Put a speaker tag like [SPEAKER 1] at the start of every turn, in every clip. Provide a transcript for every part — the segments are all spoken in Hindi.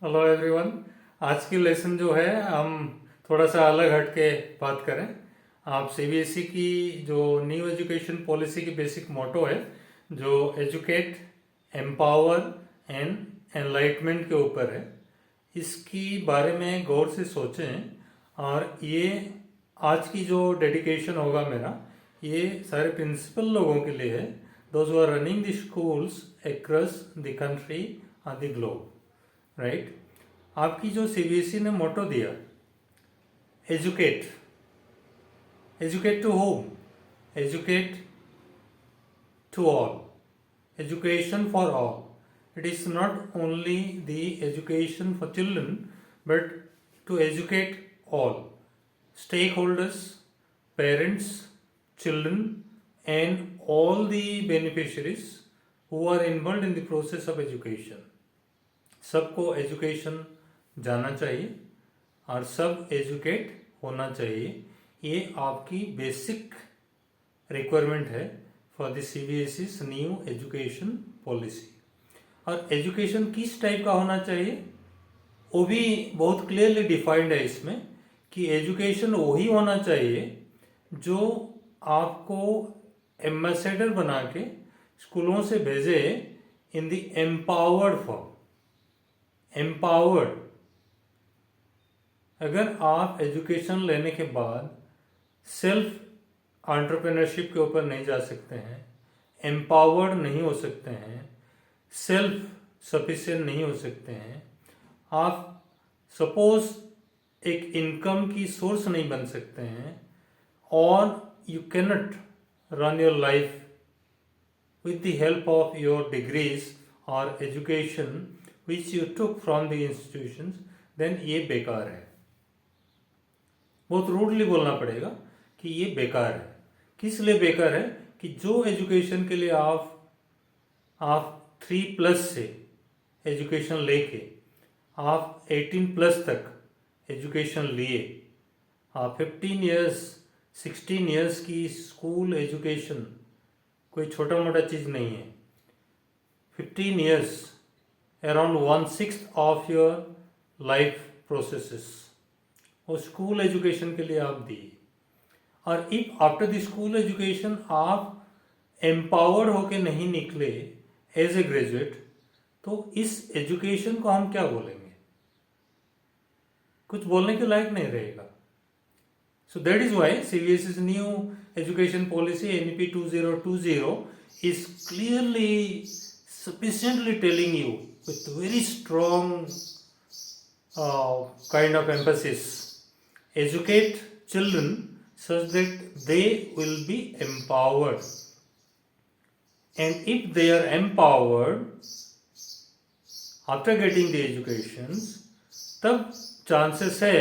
[SPEAKER 1] Hello everyone. आज की लेसन जो है हम थोड़ा सा अलग हट के बात करें। आप सीबीएसई की जो न्यू एजुकेशन पॉलिसी की बेसिक मोटो है, जो एजुकेट, एम्पावर एंड एनलाइटमेंट के ऊपर है, इसकी बारे में गौर से सोचें। और ये आज की जो डेडिकेशन होगा मेरा, ये सारे प्रिंसिपल लोगों के लिए है, those who are running the schools across the country on the globe, right. आपकी जो सीबीएसई ने मोटो दिया, educate, educate to home, educate to all, education for all. It is not only the education for children, but to educate all stakeholders, parents, children, and all the beneficiaries who are involved in the process of education. सबको एजुकेशन जाना चाहिए और सब एजुकेट होना चाहिए। ये आपकी बेसिक रिक्वायरमेंट है for the CBSE's new education policy. और एजुकेशन किस टाइप का होना चाहिए वो भी बहुत क्लियरली डिफाइंड है इसमें, कि एजुकेशन वही होना चाहिए जो आपको एम्बेसडर बना के स्कूलों से भेजे in the empowered form. Empowered, अगर आप एजुकेशन लेने के बाद सेल्फ एंटरप्रेन्योरशिप के ऊपर नहीं जा सकते हैं, एम्पावर्ड नहीं हो सकते हैं, सेल्फ सफिशिएंट नहीं हो सकते हैं, आप सपोज एक इनकम की सोर्स नहीं बन सकते हैं, और you cannot run your life with the help of your degrees or education which you took from the institutions, then ये बेकार है। बहुत रूडली बोलना पड़ेगा कि ये बेकार है। किस लिए बेकार है? कि जो एजुकेशन के लिए आप 3+ से एजुकेशन लेके आप 18+ तक एजुकेशन लिए, आप 15 ईयर्स 16 ईयर्स की स्कूल एजुकेशन कोई छोटा मोटा चीज़ नहीं है। 15 years, around 1/6 of your life processes वो स्कूल एजुकेशन के लिए आप दिए। और if after the school education आप एम्पावर्ड होके नहीं निकले एज ए ग्रेजुएट, तो इस एजुकेशन को हम क्या बोलेंगे? कुछ बोलने के लायक नहीं रहेगा। So that is why CBSE's new education policy NEP 2020 is clearly sufficiently telling you with very strong kind of emphasis, educate children such that they will be empowered, and if they are empowered after getting the educations, तब chances है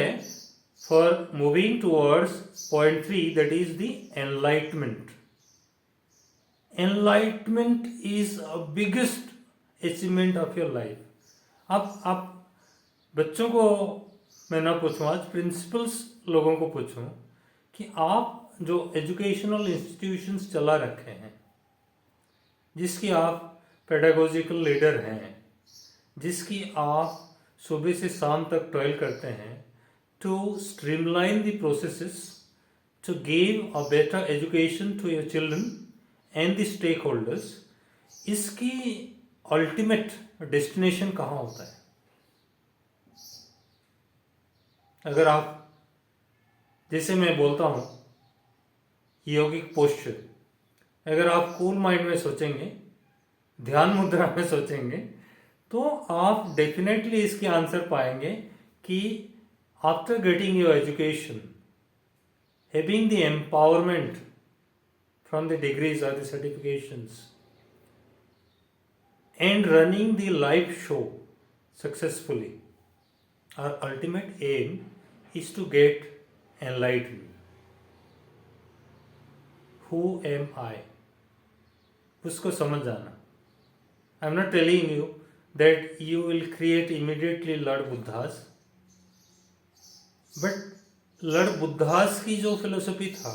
[SPEAKER 1] for moving towards point 3, that is the enlightenment. Enlightenment is a biggest achievement of your life. अब आप बच्चों को मैं ना पूछूं, आज प्रिंसिपल्स लोगों को पूछूं कि आप जो एजुकेशनल इंस्टीट्यूशंस चला रखे हैं, जिसकी आप पेडागोजिकल लीडर हैं, जिसकी आप सुबह से शाम तक टॉयल करते हैं to streamline the processes to give a better education to your children and the stakeholders, इसकी अल्टीमेट डेस्टिनेशन कहाँ होता है? अगर आप, जैसे मैं बोलता हूँ योगिक पोस्चर, अगर आप कूल माइंड में सोचेंगे, ध्यान मुद्रा में सोचेंगे, तो आप डेफिनेटली इसके आंसर पाएंगे कि after getting your education, having the empowerment from the degrees or the certifications, and running the live show successfully, our ultimate aim is to get enlightened. Who am I? उसको समझ जाना। I am not telling you that you will create immediately Lord Buddhas, but लड़ बुद्धास की जो फिलोसफी था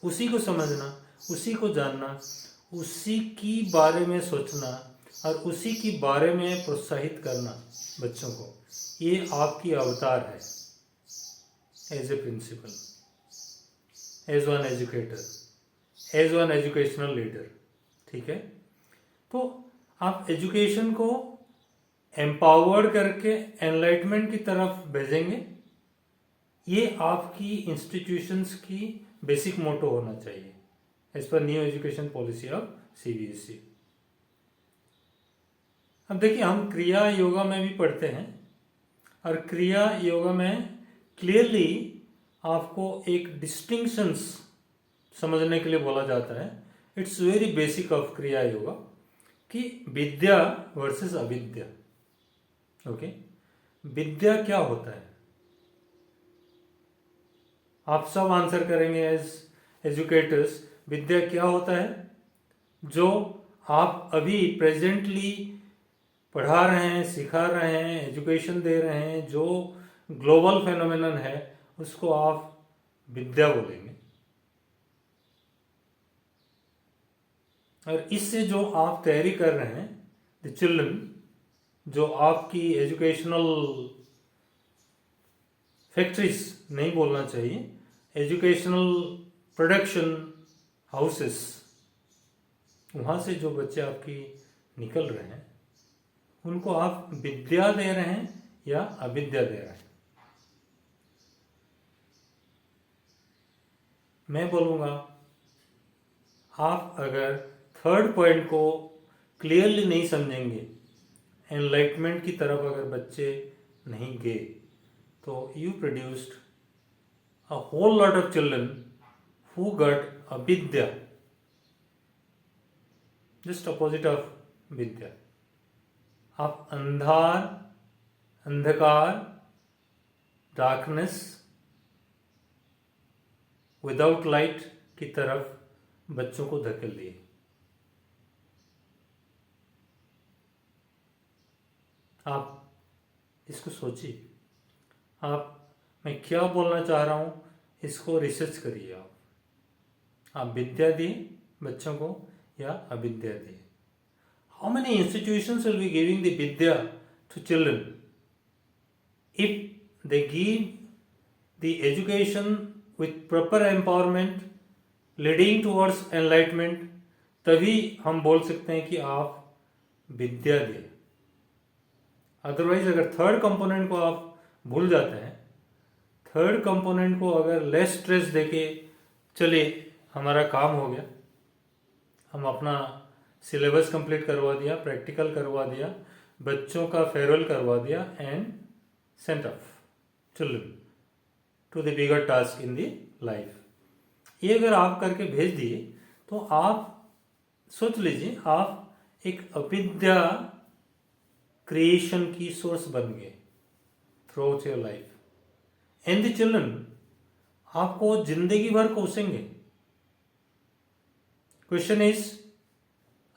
[SPEAKER 1] उसी को समझना, उसी को जानना, उसी की बारे में सोचना, और उसी के बारे में प्रोत्साहित करना बच्चों को, ये आपकी अवतार है as a principal, as one educator, as one educational leader. ठीक है, तो आप एजुकेशन को एम्पावर्ड करके एनलाइटमेंट की तरफ भेजेंगे, ये आपकी इंस्टीट्यूशंस की बेसिक मोटो होना चाहिए as per new education policy of CBSE. अब देखिए, हम क्रिया योगा में भी पढ़ते हैं, और क्रिया योगा में क्लियरली आपको एक डिस्टिंक्शंस समझने के लिए बोला जाता है। इट्स वेरी बेसिक ऑफ क्रिया योगा कि विद्या वर्सेस अविद्या। ओके, विद्या क्या होता है? आप सब आंसर करेंगे एज एजुकेटर्स। विद्या क्या होता है? जो आप अभी प्रेजेंटली पढ़ा रहे हैं, सिखा रहे हैं, एजुकेशन दे रहे हैं, जो ग्लोबल फेनोमेनन है, उसको आप विद्या बोलेंगे। और इससे जो आप तैयारी कर रहे हैं, द चिल्ड्रन, जो आपकी एजुकेशनल फैक्ट्रीज नहीं बोलना चाहिए, एजुकेशनल प्रोडक्शन हाउसेस, वहाँ से जो बच्चे आपकी निकल रहे हैं, उनको आप विद्या दे रहे हैं या अविद्या दे रहे हैं? मैं बोलूँगा, आप अगर थर्ड पॉइंट को क्लियरली नहीं समझेंगे, एनलाइटमेंट की तरफ अगर बच्चे नहीं गए, तो you produced a whole lot of children who got अविद्या, जस्ट अपोजिट ऑफ विद्या। आप अंधकार, डार्कनेस, विदाउट लाइट की तरफ बच्चों को धकेल दिए। आप इसको सोचिए, मैं क्या बोलना चाह रहा हूँ, इसको रिसर्च करिए। आप विद्या दिए बच्चों को या अविद्या दिए? How many institutions will be giving the विद्या to children? If they give the education with proper empowerment leading towards enlightenment, तभी हम बोल सकते हैं कि आप विद्या दिए। अदरवाइज अगर थर्ड कंपोनेंट को आप भूल जाते हैं, थर्ड कंपोनेंट को अगर लेस स्ट्रेस देके चले, हमारा काम हो गया, हम अपना सिलेबस कंप्लीट करवा दिया, प्रैक्टिकल करवा दिया, बच्चों का फेयरवेल करवा दिया, and sent of children to the bigger task in the life, ये अगर आप करके भेज दिए, तो आप सोच लीजिए, आप एक अविद्या क्रिएशन की सोर्स बन गए through out your life, and the children आपको जिंदगी भर कोसेंगे। क्वेश्चन इज,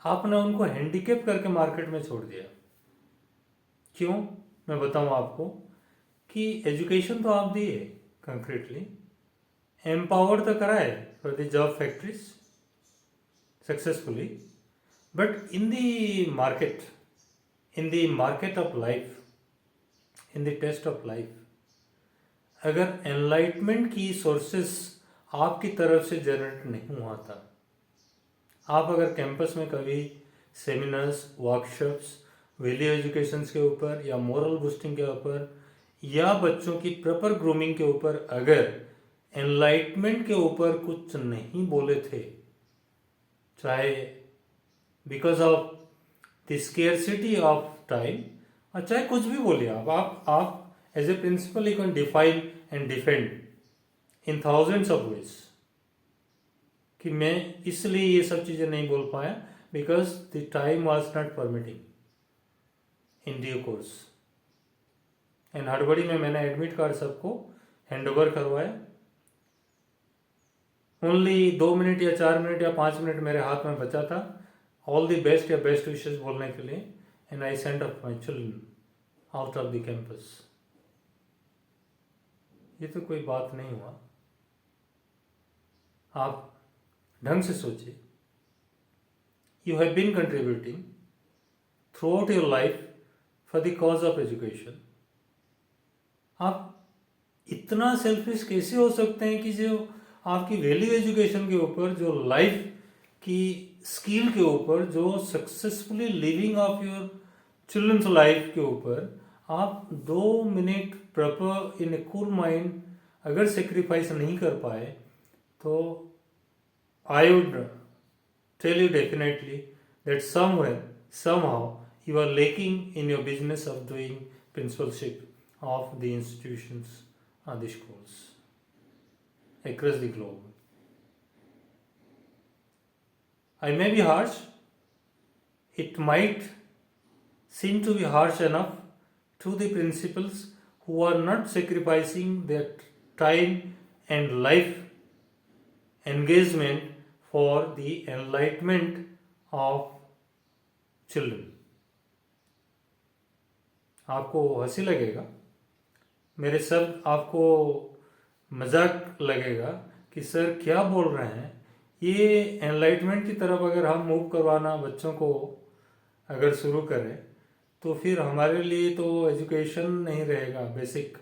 [SPEAKER 1] आपने उनको हैंडीकेप करके मार्केट में छोड़ दिया। क्यों? मैं बताऊं आपको कि एजुकेशन तो आप दिए कंक्रीटली, एम्पावर तो कराए for the job factories successfully, but in the market of life, in the test of life, अगर एनलाइटमेंट की सोर्सेस आपकी तरफ से जनरेट नहीं हुआ था, आप अगर कैंपस में कभी सेमिनार्स, वर्कशॉप्स, वैल्यू एजुकेशन के ऊपर या मोरल बूस्टिंग के ऊपर या बच्चों की प्रॉपर ग्रूमिंग के ऊपर अगर एनलाइटमेंट के ऊपर कुछ नहीं बोले थे, चाहे because of the scarcity of time, और चाहे कुछ भी बोलिए, आप as a principal you can define and defend in thousands of ways कि मैं इसलिए ये सब चीज़ें नहीं बोल पाया because the time was not permitting in due course, and हड़बड़ी में मैंने एडमिट कार्ड सबको हैंड ओवर करवाया। ओनली 2 मिनट या 4 मिनट या 5 मिनट मेरे हाथ में बचा था ऑल द बेस्ट या बेस्ट विशेस बोलने के लिए, and I send of my children out of the campus. ये तो कोई बात नहीं हुआ। आप ढंग से सोचिए, you have been contributing throughout your life for the cause of education. आप इतना सेल्फिश कैसे हो सकते हैं कि जो आपकी वैल्यू एजुकेशन के ऊपर, जो लाइफ की स्किल के ऊपर, जो successfully living of your children's life के ऊपर आप 2 मिनट proper in a cool mind अगर सेक्रीफाइस नहीं कर पाए, तो I would tell you definitely that somewhere somehow you are lacking in your business of doing principalship of the institutions or the schools across the globe. I may be harsh, it might seem to be harsh enough to the principals who are not sacrificing their time and life engagement for the enlightenment of children. आपको हंसी लगेगा, मेरे शब्द आपको मजाक लगेगा कि सर क्या बोल रहे हैं। ये एनलाइटमेंट की तरफ अगर हम मूव करवाना बच्चों को अगर शुरू करें, तो फिर हमारे लिए तो एजुकेशन नहीं रहेगा। बेसिक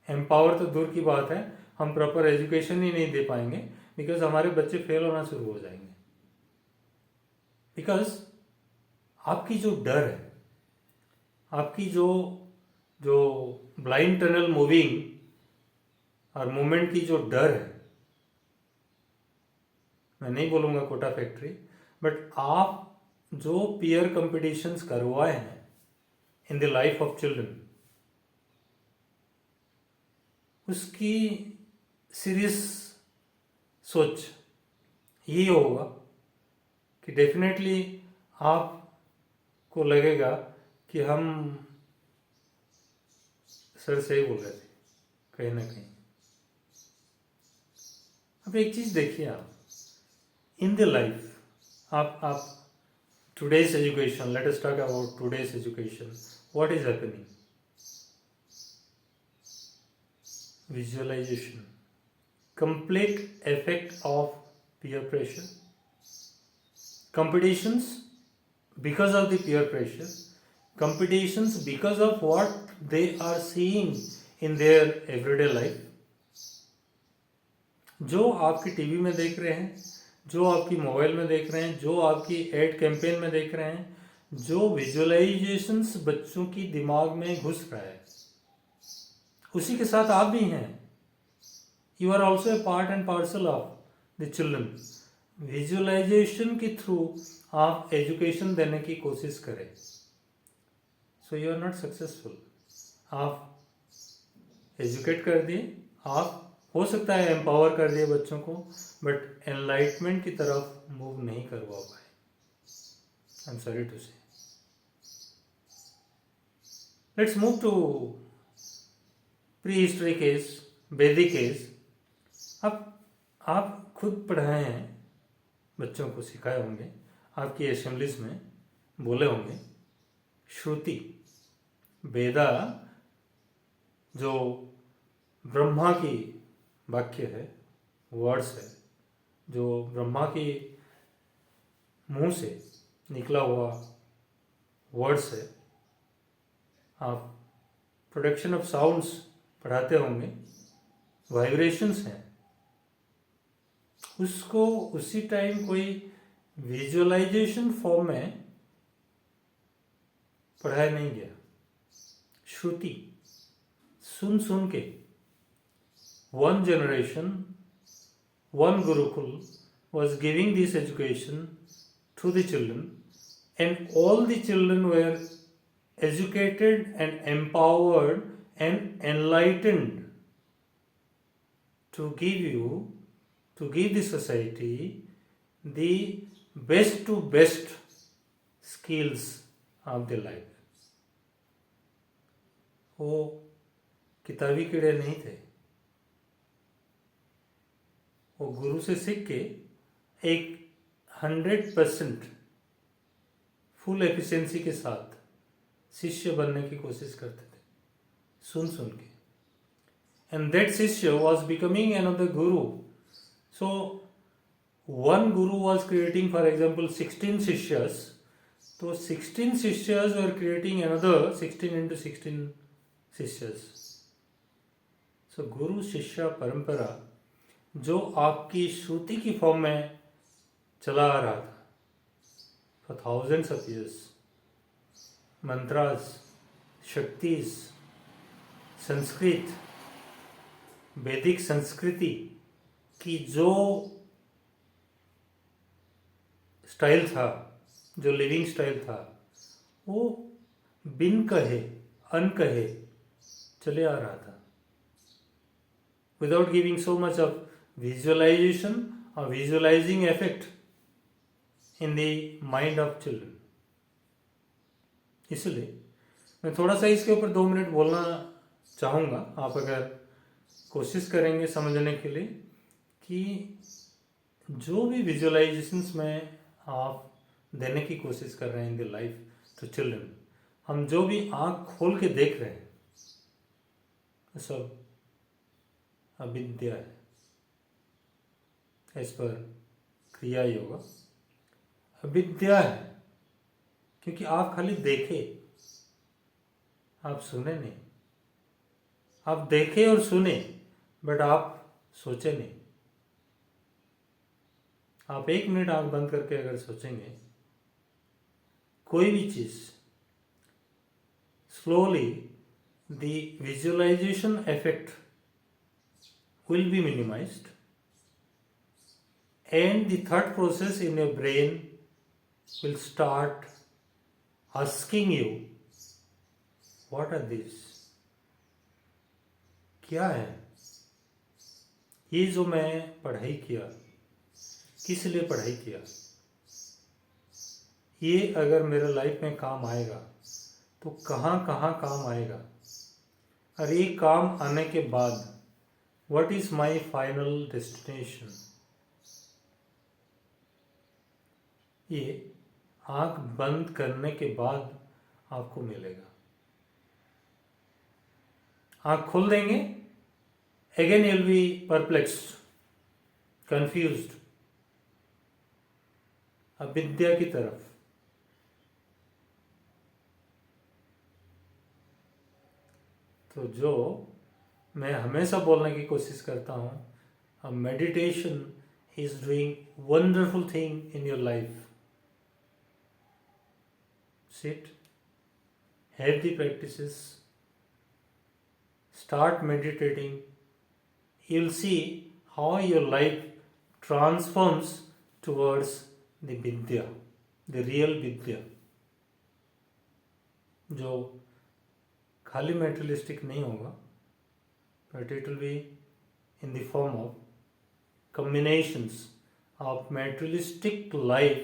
[SPEAKER 1] एम्पावर तो दूर की बात है, हम प्रॉपर एजुकेशन ही नहीं दे पाएंगे, बिकॉज हमारे बच्चे फेल होना शुरू हो जाएंगे। बिकॉज आपकी जो डर है, आपकी जो ब्लाइंड टनल मूविंग और मूवमेंट की जो डर है, मैं नहीं बोलूँगा कोटा फैक्ट्री, बट आप जो पीयर कंपटीशंस करवाए हैं in the life of children, उसकी सीरियस सोच ये होगा कि डेफिनेटली आपको लगेगा कि हम सर सही बोल रहे थे कहीं ना कहीं। अब एक चीज देखिए, आप इन द लाइफ आप today's education, let us talk about today's education, what is happening? Visualization, complete effect of peer pressure, competitions because of the peer pressure, competitions because of what they are seeing in their everyday life. जो आपकी टीवी में देख रहे हैं, जो आपकी मोबाइल में देख रहे हैं, जो आपकी एड कैंपेन में देख रहे हैं, जो विजुअलाइजेशंस बच्चों की दिमाग में घुस रहा है, उसी के साथ आप भी हैं। You are also a part and parcel of the children. Visualization के थ्रू आप एजुकेशन देने की कोशिश करें, so you are not successful. आप एजुकेट कर दिए, आप हो सकता है एम्पावर कर दिए बच्चों को, बट एनलाइटमेंट की तरफ मूव नहीं करवा पाए। I am sorry to say. Let's move to prehistory case, Vedic case. अब आप खुद पढ़ाए हैं, बच्चों को सिखाए होंगे, आपकी असेंबलीज में बोले होंगे, श्रुति वेदा जो ब्रह्मा की वाक्य है, वर्ड्स है, जो ब्रह्मा की मुंह से निकला हुआ वर्ड्स है। आप प्रोडक्शन ऑफ साउंड्स पढ़ाते होंगे, वाइब्रेशंस हैं, उसको उसी टाइम कोई विजुअलाइजेशन फॉर्म में पढ़ाया नहीं गया। श्रुति सुन सुन के one generation, one Gurukul was giving this education to the children, and all the children were educated and empowered and enlightened to give the society the best to best skills of their life. वो किताबी कीड़े नहीं थे, वो गुरु से सीख के एक 100% फुल एफिशिएंसी के साथ शिष्य बनने की कोशिश करते थे, सुन सुन के। एंड दैट शिष्य was becoming another Guru. So one guru was creating, for example, 16 शिष्यस, तो 16 शिष्यर्स और क्रिएटिंग अनदर 16 into 16 शिष्यर्स. सो गुरु शिष्य परंपरा जो आपकी श्रुति की फॉर्म में चला आ रहा था for thousands of years, mantras, shaktis, Sanskrit, वैदिक संस्कृति की जो स्टाइल था, जो लिविंग स्टाइल था, वो बिन कहे अनकहे चले आ रहा था, without giving so much of visualisation और visualising effect in the mind of children. इसलिए मैं थोड़ा सा इसके ऊपर 2 मिनट बोलना चाहूँगा. आप अगर कोशिश करेंगे समझने के लिए कि जो भी विजुअलाइजेशंस में आप देने की कोशिश कर रहे हैं in the life to children, हम जो भी आँख खोल के देख रहे हैं, सब अविद्या है. एज पर क्रिया योगा अविद्या है, क्योंकि आप खाली देखे, आप सुने नहीं. आप देखे और सुने बट आप सोचे नहीं. आप 1 मिनट आंख बंद करके अगर सोचेंगे कोई भी चीज, slowly the visualisation effect will be minimized and the thought process in your brain will start asking you, what are these? क्या है ये जो मैं पढ़ाई किया, किस लिए पढ़ाई किया, ये अगर मेरे लाइफ में काम आएगा तो कहाँ कहाँ काम आएगा, और ये काम आने के बाद What is my final destination? ये आंख बंद करने के बाद आपको मिलेगा. आंख खोल देंगे, again you'll be perplexed, confused, अविद्या की तरफ. तो जो मैं हमेशा बोलने की कोशिश करता हूँ, meditation is doing wonderful thing in your life. Sit, have the practices, start meditating, you will see how your life transforms towards the vidya, the real vidya, जो खाली मेटेरियलिस्टिक नहीं होगा, but it will be in the form of combinations of materialistic life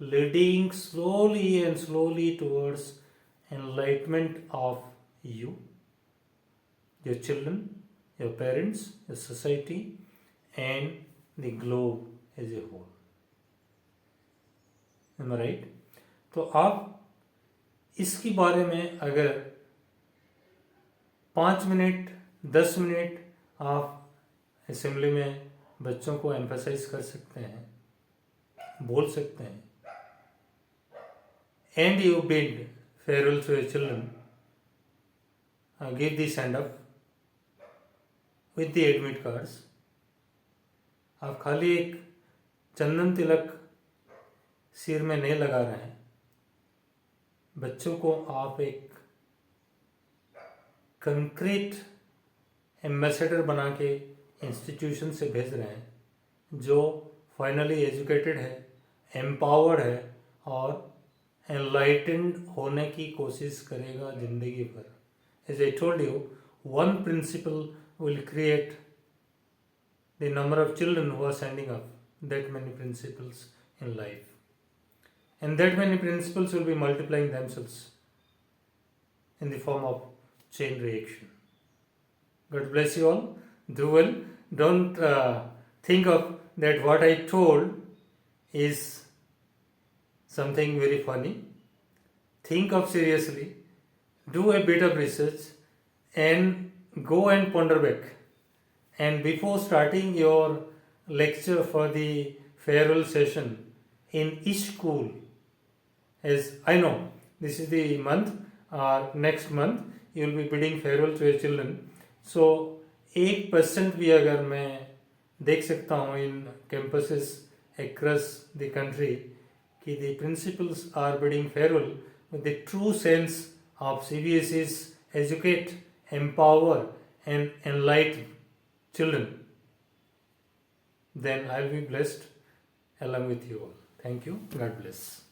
[SPEAKER 1] leading slowly and slowly towards enlightenment of you, your children, your parents, your society and the globe as a whole. Am I right? तो आप इसके बारे में अगर 5 मिनट 10 मिनट आप असेंबली में बच्चों को एम्फसाइज कर सकते हैं, बोल सकते हैं, and you bid farewell to your children, give the send up with the admit cards. आप खाली एक चंदन तिलक सिर में नहीं लगा रहे हैं, बच्चों को आप एक कंक्रीट एम्बेसडर बना के इंस्टीट्यूशन से भेज रहे हैं, जो फाइनली एजुकेटेड है, एम्पावर्ड है और एनलाइटेंड होने की कोशिश करेगा जिंदगी भर. As I told you, one principle will create the number of children who are sending up that many principles in life, and that many principles will be multiplying themselves in the form of chain reaction. God bless you all. Do well. Don't think of that what I told is something very funny. Think of seriously. Do a bit of research and go and ponder back. And before starting your lecture for the farewell session in each school, as I know this is the month or next month you will be bidding farewell to your children. So 1% भी अगर मैं देख सकता हूँ in campuses across the country कि the principals are bidding farewell with the true sense of CBSE's educate, empower and enlighten children, then I'll be blessed along with you all. Thank you. God bless.